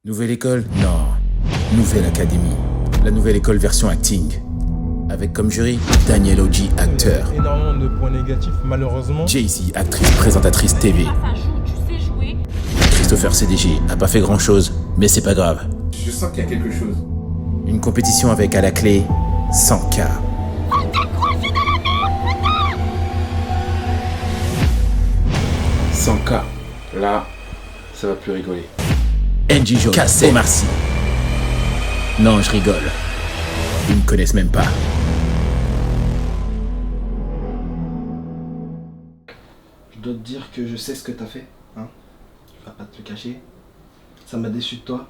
Nouvelle école? Non. Nouvelle académie. La nouvelle école version acting. Avec comme jury, Daniel Oji, acteur. Il y a énormément de points négatifs, malheureusement. Jay-Z, actrice, présentatrice TV. Ça joue, tu sais jouer. Christopher CDG a pas fait grand chose, mais c'est pas grave. Je sens qu'il y a quelque chose. Une compétition avec à la clé 100K. Là, ça va plus rigoler. NJ Jones, Cassé, Omar Sy. Non, je rigole. Ils me connaissent même pas. Je dois te dire que je sais ce que t'as fait, hein. Je vais pas te le cacher. Ça m'a déçu de toi.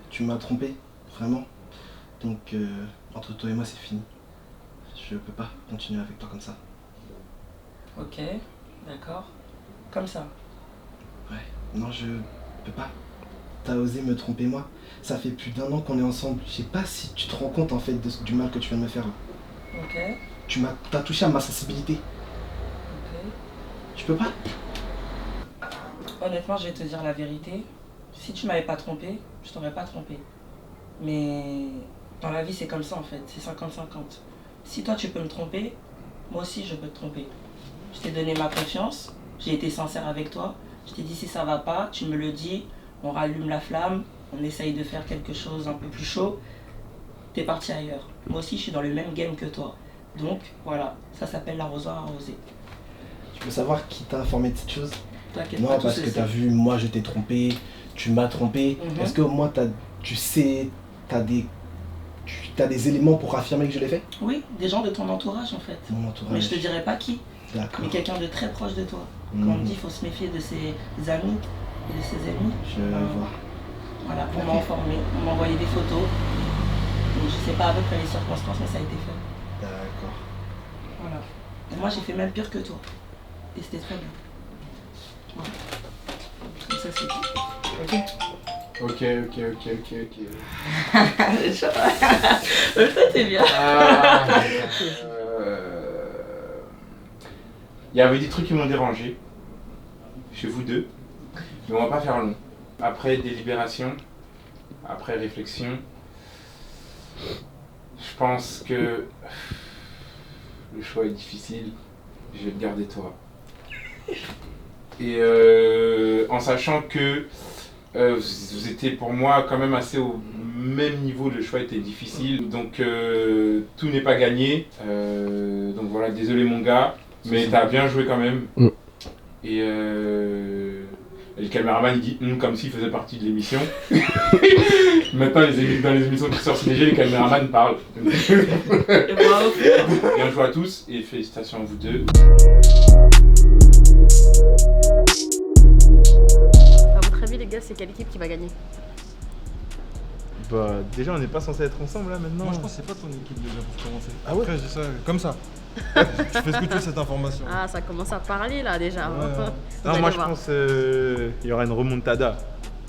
Tu m'as trompé, vraiment. Donc, entre toi et moi, c'est fini. Je peux pas continuer avec toi comme ça. Ok, d'accord. Comme ça. Ouais, non, je peux pas. T'as osé me tromper, moi. Ça fait plus d'1 an qu'on est ensemble. Je sais pas si tu te rends compte, en fait, du mal que tu viens de me faire. Ok, T'as touché à ma sensibilité. ok. Je peux pas. Honnêtement, je vais te dire la vérité. Si tu m'avais pas trompé, je t'aurais pas trompé. Mais dans la vie, c'est comme ça en fait. C'est 50-50. Si toi, tu peux me tromper, moi aussi, je peux te tromper. Je t'ai donné ma confiance. J'ai été sincère avec toi. Je t'ai dit si ça va pas, tu me le dis. On rallume la flamme. On essaye de faire quelque chose un peu plus chaud. T'es parti ailleurs. Moi aussi, je suis dans le même game que toi. Donc, voilà. Ça s'appelle l'arrosoir arrosé. Je peux savoir qui t'a informé de cette chose? T'inquiète Non, pas, tout parce se que sait. t'as vu, moi je t'ai trompé, tu m'as trompé. Mhm. Est-ce que au moins tu sais, t'as des éléments pour affirmer que je l'ai fait? Oui, des gens de ton entourage en fait. Mon entourage. Mais je te dirais pas qui, D'accord. mais quelqu'un de très proche de toi. Comme on Mhm. dit, il faut se méfier de ses amis et de ses ennemis. Je vois. Voilà, on m'a informé, on m'a envoyé des photos. Donc, je sais pas à peu près les circonstances, mais ça a été fait. D'accord. Voilà. Et moi, j'ai fait même pire que toi. Et c'était très bien. Voilà. Comme ça, c'est tout. Ok. Ça, c'est bien. Il y avait des trucs qui m'ont dérangé chez vous deux, mais on va pas faire long. Après délibération, après réflexion, je pense que le choix est difficile. Je vais te garder toi. Et en sachant que vous étiez pour moi quand même assez au même niveau, le choix était difficile. Donc tout n'est pas gagné. Donc voilà, désolé mon gars, mais t'as bien joué quand même. Et le caméraman il dit comme s'il faisait partie de l'émission. Maintenant dans les émissions qui sortent CDG, les caméramans parlent. Et bravo. Bien joué à tous et félicitations à vous deux. À votre avis, les gars, c'est quelle équipe qui va gagner? Bah, déjà, on n'est pas censé être ensemble là maintenant. Moi je pense que c'est pas ton équipe déjà pour commencer. Ah ouais? Après je dis ça comme ça. Tu fais ce que tu veux cette information. Ah, ça commence à parler là déjà. Ouais. Vous Non, allez moi je voir. pense qu'il y aura une remontada.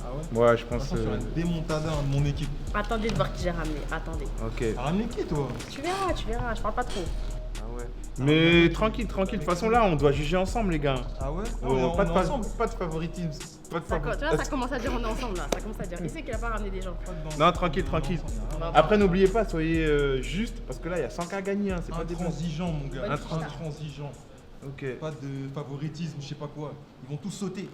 Ah ouais? Ouais, je pense. Attention, il y aura une démontada de mon équipe. Attendez de voir qui j'ai ramené. Attendez. Ok. T'as ramené qui toi? Tu verras, je parle pas trop. Ah ouais. Mais tranquille. De toute façon, là, on doit juger ensemble, les gars. Ah ouais? Ah, Oh, on pas, est de ensemble. pas de favoritisme. Pas de Tu vois, favoritisme. ça commence à dire on est ensemble là. Ça commence à dire. Qui c'est qui a pas ramené des gens? Non, tranquille. Après, n'oubliez pas, soyez juste, parce que là, il y a 100K à gagner, hein, c'est pas des bons. Intransigeant mon gars. Bonne petite Intransigeant. Ok. Pas de favoritisme, je sais pas quoi. Ils vont tous sauter.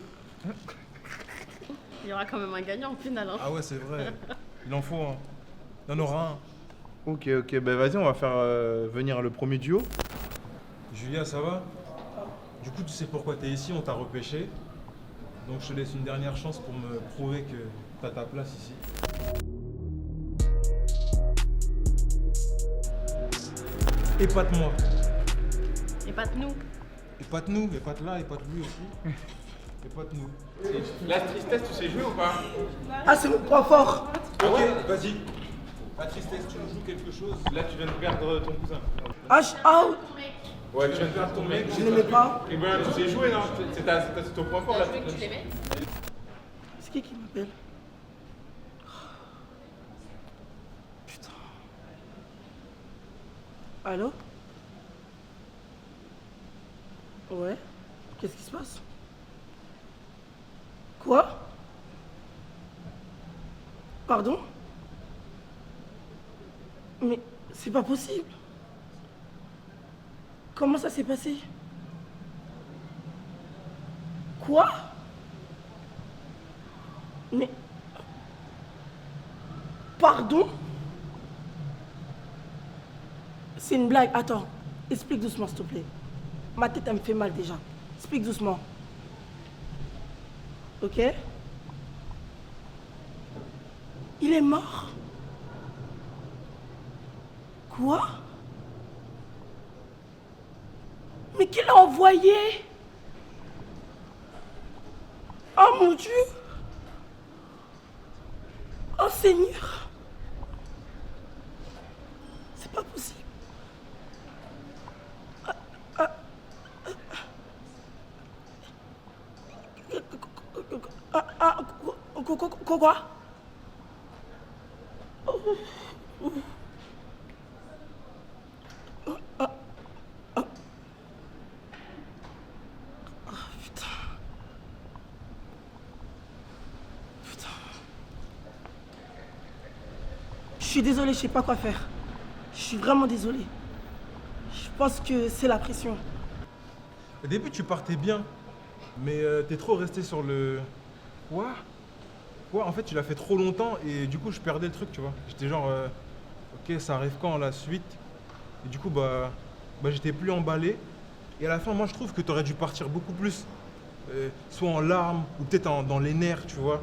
Il y aura quand même un gagnant au final. Hein. Ah ouais, c'est vrai. Il en faut un. Il y en aura un. Ok, ben vas-y, on va faire venir le premier duo. Julia, ça va? Du coup, tu sais pourquoi t'es ici, on t'a repêché. Donc je te laisse une dernière chance pour me prouver que t'as ta place ici. Épate-moi. Épate-nous. Épate-nous, épate-là, épate-lui aussi. Épate-nous. La tristesse, tu sais jouer ou pas? Ah, c'est mon point fort! Ok, vas-y. La tristesse, tu nous joues quelque chose. Là, tu viens de perdre ton cousin. Out! Ouais, tu viens de perdre ton mec. Je l'aimais pas. Et ben, tu sais jouer, non? C'est ton point fort là. C'est qui m'appelle? Putain. Allô? Ouais? Qu'est-ce qui se passe? Quoi? Pardon? Mais c'est pas possible. Comment ça s'est passé? Quoi? Mais... Pardon? C'est une blague. Attends, explique doucement s'il te plaît. Ma tête elle me fait mal déjà. Explique doucement. Ok? Il est mort? Quoi? Mais qui l'a envoyé? Oh mon Dieu! Oh Seigneur! C'est pas possible. Quoi? Je suis désolée, je sais pas quoi faire. Je suis vraiment désolée. Je pense que c'est la pression. Au début, tu partais bien, mais t'es trop resté sur le... Quoi? Ouais, en fait, tu l'as fait trop longtemps et du coup, je perdais le truc, tu vois. J'étais genre, ok, ça arrive quand la suite? Et du coup, j'étais plus emballé. Et à la fin, moi, je trouve que t'aurais dû partir beaucoup plus. Soit en larmes ou peut-être dans les nerfs, tu vois.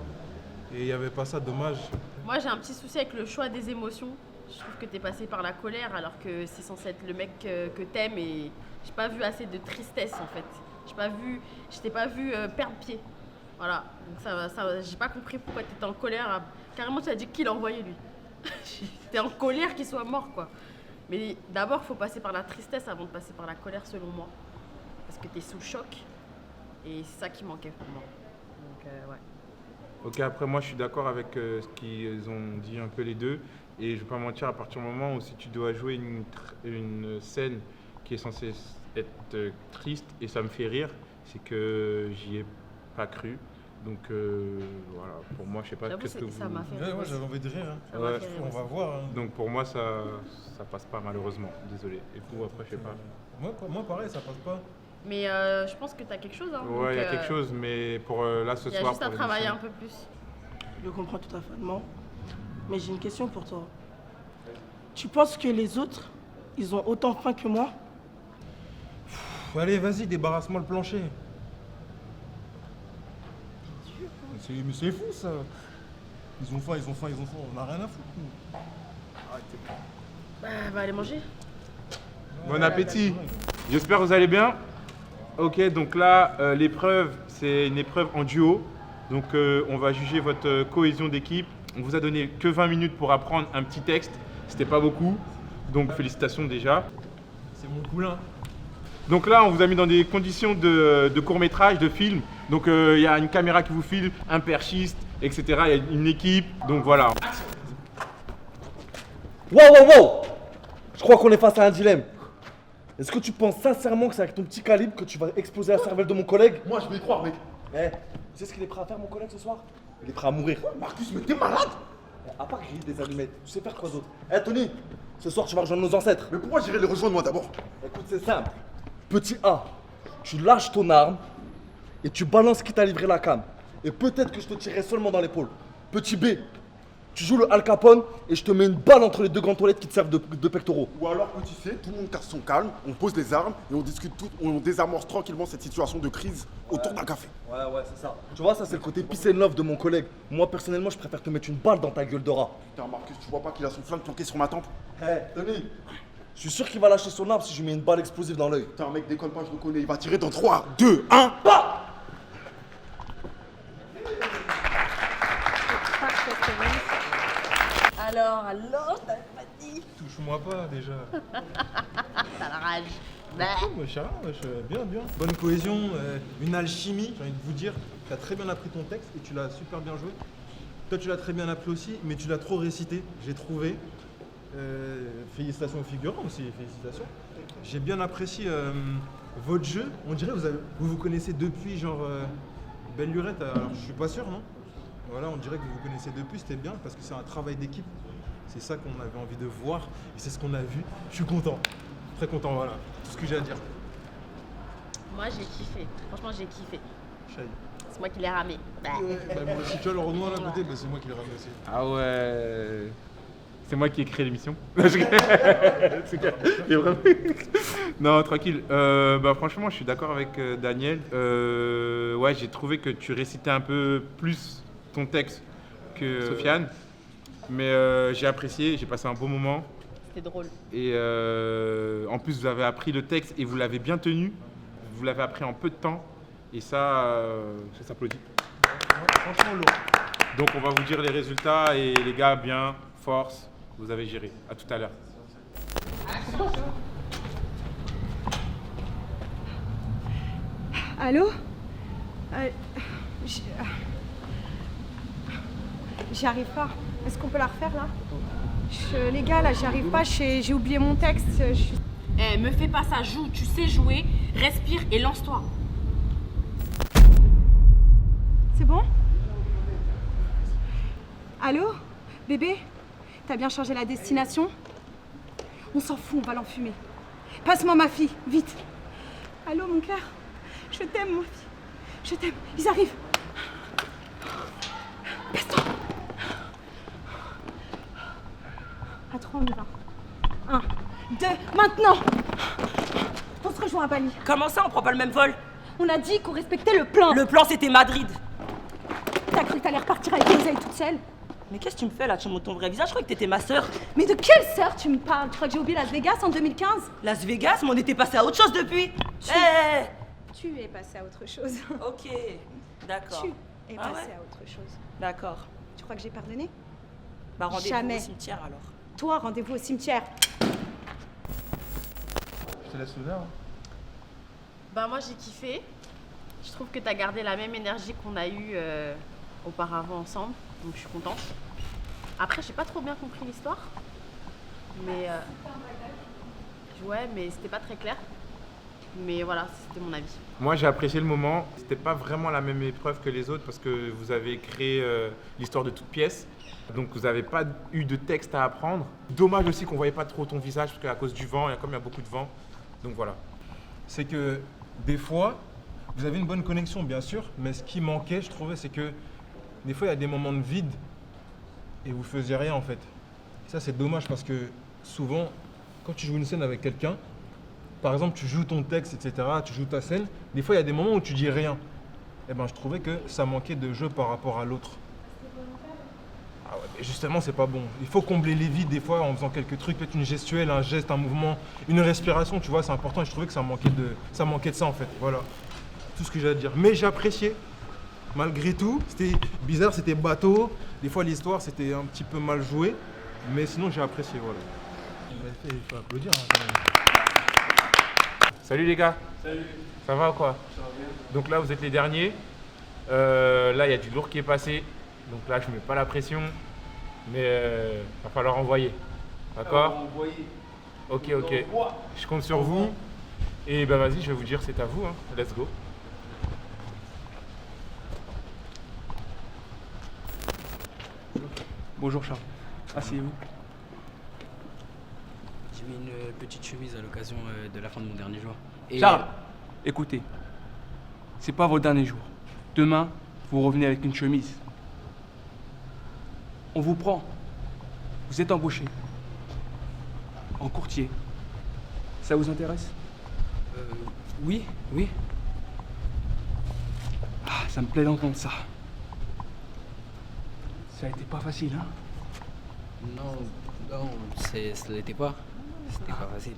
Et il n'y avait pas ça, dommage. Moi, j'ai un petit souci avec le choix des émotions. Je trouve que t'es passé par la colère alors que c'est censé être le mec que t'aimes et j'ai pas vu assez de tristesse en fait. Je t'ai pas vu perdre pied. Voilà, donc ça, j'ai pas compris pourquoi t'étais en colère. Carrément, tu as dit qu'il l'a envoyé lui. T'es en colère qu'il soit mort quoi. Mais d'abord, il faut passer par la tristesse avant de passer par la colère selon moi. Parce que t'es sous choc et c'est ça qui manquait pour moi. Donc ouais. Ok, après moi je suis d'accord avec ce qu'ils ont dit un peu les deux. Et je vais pas mentir, à partir du moment où si tu dois jouer une scène qui est censée être triste et ça me fait rire, c'est que j'y ai pas cru. Donc voilà, pour moi je sais pas qu'est-ce que ça vous... m'a fait rire. Ouais, j'avais envie de rire. Hein. Ça m'a fait rire On va aussi. voir. Hein. Donc pour moi ça passe pas malheureusement, désolé. Et vous après je sais pas. Moi pareil, ça passe pas. Mais je pense que t'as quelque chose. Hein, Ouais, il y a quelque chose, mais pour là ce Il y a soir. juste à pour travailler l'émission. un peu plus. Je comprends tout à fait, mais j'ai une question pour toi. Tu penses que les autres, ils ont autant faim que moi? Allez, vas-y, débarrasse-moi le plancher. Mais c'est fou ça. Ils ont faim. On n'a rien à foutre. nous. Va aller manger. Bon appétit. J'espère que vous allez bien. Ok, donc là, l'épreuve, c'est une épreuve en duo. Donc on va juger votre cohésion d'équipe. On vous a donné que 20 minutes pour apprendre un petit texte. C'était pas beaucoup. Donc félicitations déjà. C'est mon poulain. Donc là, on vous a mis dans des conditions de court-métrage, de film. Donc il y a une caméra qui vous filme, un perchiste, etc. Il y a une équipe. Donc voilà. Wow! Je crois qu'on est face à un dilemme. Est-ce que tu penses sincèrement que c'est avec ton petit calibre que tu vas exploser la cervelle de mon collègue? Moi, je vais y croire, mec. Eh, tu sais ce qu'il est prêt à faire, mon collègue, ce soir? Il est prêt à mourir. Marcus, mais t'es malade? À part griller des allumettes, tu sais faire quoi d'autre? Eh, Tony, ce soir, tu vas rejoindre nos ancêtres. Mais pourquoi j'irai les rejoindre, moi, d'abord? Écoute, c'est simple. Petit A, tu lâches ton arme et tu balances qui t'a livré la cam. Et peut-être que je te tirerai seulement dans l'épaule. Petit B, tu joues le Al Capone et je te mets une balle entre les deux grandes toilettes qui te servent de pectoraux. Ou alors, petit C, tout le monde garde son calme, on pose les armes et on discute tout, on désamorce tranquillement cette situation de crise autour d'un café. Ouais, c'est ça. Tu vois, ça, c'est le côté peace and love de mon collègue. Moi, personnellement, je préfère te mettre une balle dans ta gueule de rat. Putain, Marcus, tu vois pas qu'il a son flingue planqué sur ma tempe? Tony, je suis sûr qu'il va lâcher son arme si je lui mets une balle explosive dans l'œil. Putain, mec, déconne pas, je le connais. Il va tirer dans 3, 2, 1, pas! Alors, t'as pas dit. Touche-moi pas déjà. T'as la rage. Wesh, bien. Bonne cohésion, une alchimie, j'ai envie de vous dire. Tu as très bien appris ton texte et tu l'as super bien joué. Toi, tu l'as très bien appris aussi, mais tu l'as trop récité, j'ai trouvé. Félicitations aux figurants aussi, félicitations. J'ai bien apprécié votre jeu. On dirait que vous connaissez depuis genre Belle Lurette, alors je suis pas sûr, non? Voilà, on dirait que vous vous connaissez depuis, c'était bien parce que c'est un travail d'équipe. C'est ça qu'on avait envie de voir et c'est ce qu'on a vu. Je suis content, très content, voilà, tout ce que j'ai à dire. Moi, j'ai kiffé. Franchement, j'ai kiffé. Chai. C'est moi qui l'ai ramé. Bah. Ouais, bah, moi, si tu as le Renoir à côté, bah, c'est moi qui l'ai ramené aussi. Ah ouais. C'est moi qui ai créé l'émission. C'est clair. Il est vraiment- Non, tranquille. Bah, franchement, je suis d'accord avec Daniel. Ouais, j'ai trouvé que tu récitais un peu plus ton texte que Sofiane. Mais j'ai apprécié, j'ai passé un bon moment. C'était drôle. Et en plus, vous avez appris le texte et vous l'avez bien tenu. Vous l'avez appris en peu de temps. Et ça s'applaudit. Franchement, lourd. Donc, on va vous dire les résultats. Et les gars, bien, force, vous avez géré. À tout à l'heure. Allô J'y arrive pas. Est-ce qu'on peut la refaire là Les gars, là, j'y arrive pas. J'ai oublié mon texte. Eh, me fais pas ça, joue, tu sais jouer, respire et lance-toi. C'est bon? Allô? Bébé? T'as bien changé la destination? On s'en fout, on va l'enfumer. Passe-moi ma fille, vite. Allô, mon cœur? Je t'aime, ma fille. Je t'aime. Ils arrivent. Passe-toi. À 3, on y va. 1, 2, maintenant! On se rejoint à Bali. Comment ça, on prend pas le même vol? On a dit qu'on respectait le plan. Le plan, c'était Madrid. T'as cru que t'allais repartir avec Rosalie toute seule? Mais qu'est-ce que tu me fais là? Tu me montres ton vrai visage, je crois que t'étais ma sœur. Mais de quelle sœur tu me parles? Tu crois que j'ai oublié Las Vegas en 2015? Las Vegas, mais on était passé à autre chose depuis. Tu es passé à autre chose. Ok, d'accord. Tu es Ah passé ouais? à autre chose. D'accord. Tu crois que j'ai pardonné? Bah rendez-vous Jamais. au cimetière alors. Toi, rendez-vous au cimetière. Je te laisse l'honneur. Bah moi j'ai kiffé. Je trouve que t'as gardé la même énergie qu'on a eue auparavant ensemble. Donc je suis contente. Après j'ai pas trop bien compris l'histoire. Mais ouais, mais c'était pas très clair. Mais voilà, c'était mon avis. Moi, j'ai apprécié le moment. C'était pas vraiment la même épreuve que les autres parce que vous avez créé l'histoire de toutes pièces. Donc, vous n'avez pas eu de texte à apprendre. Dommage aussi qu'on voyait pas trop ton visage parce qu'à cause du vent, comme il y a beaucoup de vent. Donc voilà. C'est que des fois, vous avez une bonne connexion, bien sûr, mais ce qui manquait, je trouvais, c'est que des fois, il y a des moments de vide et vous faisiez rien en fait. Et ça, c'est dommage parce que souvent, quand tu joues une scène avec quelqu'un, par exemple, tu joues ton texte, etc., tu joues ta scène, des fois, il y a des moments où tu dis rien. Et ben, je trouvais que ça manquait de jeu par rapport à l'autre. Ah ouais, mais justement, c'est pas bon. Il faut combler les vides des fois en faisant quelques trucs, peut-être une gestuelle, un geste, un mouvement, une respiration, tu vois, c'est important. Et je trouvais que ça manquait de ça en fait. Voilà, tout ce que j'ai à dire. Mais j'ai apprécié, malgré tout. C'était bizarre, c'était bateau. Des fois, l'histoire, c'était un petit peu mal joué. Mais sinon, j'ai apprécié, voilà. Il faut applaudir, hein, quand même. Salut les gars. Salut. Ça va ou quoi? Ça va bien. Donc là, vous êtes les derniers. Là, il y a du lourd qui est passé. Donc là, je mets pas la pression. Mais va falloir envoyer. D'accord? Ok, ok. Je compte sur vous. Et ben vas-y, je vais vous dire, c'est à vous. Hein. Let's go. Bonjour Charles. Asseyez-vous. J'ai mis une petite chemise à l'occasion de la fin de mon dernier jour. Et Charles, écoutez. C'est pas votre dernier jour. Demain, vous revenez avec une chemise. On vous prend. Vous êtes embauché. En courtier. Ça vous intéresse? oui, oui. Ah, ça me plaît d'entendre ça. Ça a été pas facile, hein? Non, ça l'était pas. C'était pas facile.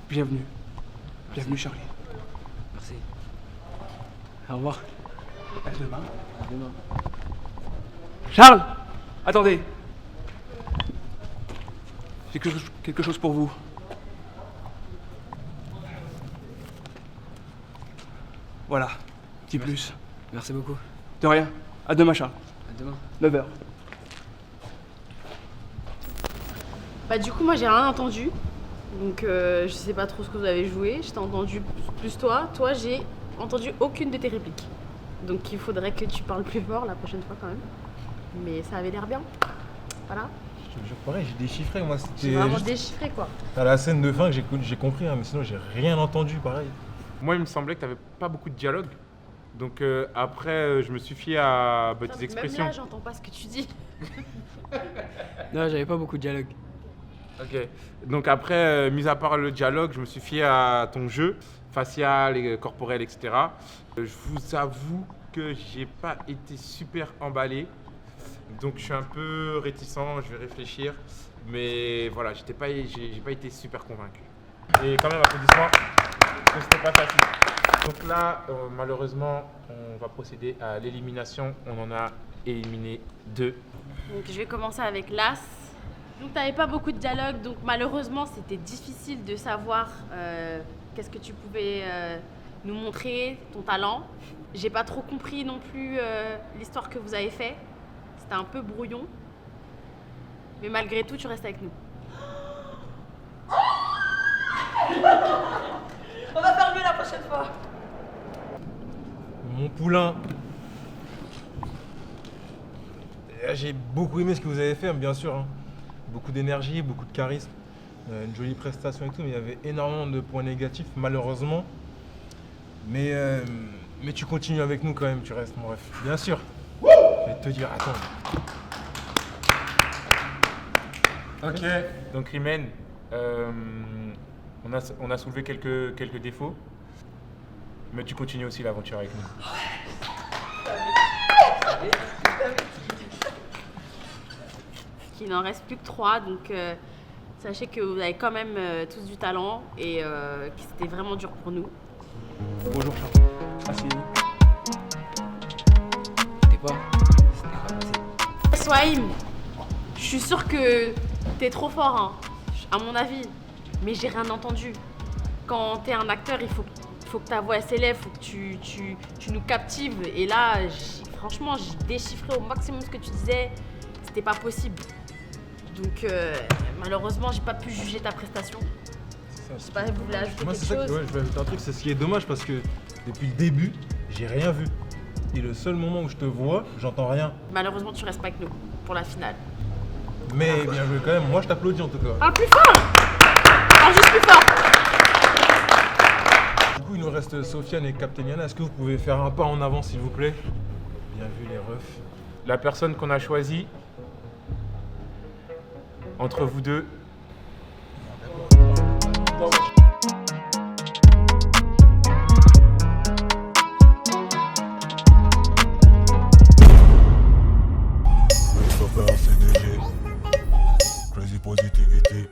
Bienvenue. Merci. Bienvenue, Charlie. Merci. Au revoir. À demain. À demain. Charles! Attendez. J'ai quelque chose pour vous. Voilà. Petit plus. Merci beaucoup. De rien. À demain, Charles. À demain. 9h. Bah du coup moi j'ai rien entendu. Donc je sais pas trop ce que vous avez joué. Je t'ai entendu plus toi. Toi j'ai entendu aucune de tes répliques. Donc il faudrait que tu parles plus fort la prochaine fois quand même. Mais ça avait l'air bien. Voilà. Je te jure, pareil, j'ai déchiffré, moi. J'ai vraiment déchiffré quoi. À la scène de fin que j'ai compris, hein, mais sinon j'ai rien entendu, pareil. Moi, il me semblait que tu n'avais pas beaucoup de dialogue. Donc après, je me suis fié à tes expressions. Même là, j'entends pas ce que tu dis. Non, j'avais pas beaucoup de dialogue. Ok. Donc après, mis à part le dialogue, je me suis fié à ton jeu, facial, et corporel, etc. Je vous avoue que j'ai pas été super emballé. Donc je suis un peu réticent, je vais réfléchir. Mais voilà, j'ai pas été super convaincu. Et quand même, applaudissements, parce que c'était pas facile. Donc là, malheureusement, on va procéder à l'élimination. On en a éliminé 2. Donc je vais commencer avec Las. Donc t'avais pas beaucoup de dialogue, donc malheureusement c'était difficile de savoir qu'est-ce que tu pouvais nous montrer, ton talent. J'ai pas trop compris non plus l'histoire que vous avez fait. C'était un peu brouillon. Mais malgré tout, tu restes avec nous. On va faire mieux la prochaine fois. Mon poulain. J'ai beaucoup aimé ce que vous avez fait, bien sûr. Hein. Beaucoup d'énergie, beaucoup de charisme, une jolie prestation et tout, mais il y avait énormément de points négatifs, malheureusement. Mais tu continues avec nous quand même, tu restes mon ref. Bien sûr. Je vais te dire, attends. Ok. Donc Rimène, on a soulevé quelques défauts, mais tu continues aussi l'aventure avec nous. Il n'en reste plus que 3, donc sachez que vous avez quand même tous du talent et que c'était vraiment dur pour nous. Bonjour, Charles. Asseyez-vous. C'était quoi passé. Swaim, je suis sûre que t'es trop fort, hein, à mon avis, mais j'ai rien entendu. Quand t'es un acteur, il faut que ta voix s'élève, faut que tu nous captives. Et là, franchement, j'ai déchiffré au maximum ce que tu disais, c'était pas possible. Donc malheureusement, j'ai pas pu juger ta prestation. Je sais pas, vous voulez ajouter quelque chose? Je vais ajouter un truc, c'est ce qui est dommage parce que depuis le début, j'ai rien vu. Et le seul moment où je te vois, j'entends rien. Malheureusement, tu restes pas avec nous pour la finale. Mais bien joué quand même, moi je t'applaudis en tout cas. Parle plus fort! Parle juste plus fort! Du coup, il nous reste Sofiane et Captain Yana. Est-ce que vous pouvez faire un pas en avant s'il vous plaît? Bien vu les refs. La personne qu'on a choisie, entre vous deux, Christopher CDG, Crazy Positivity.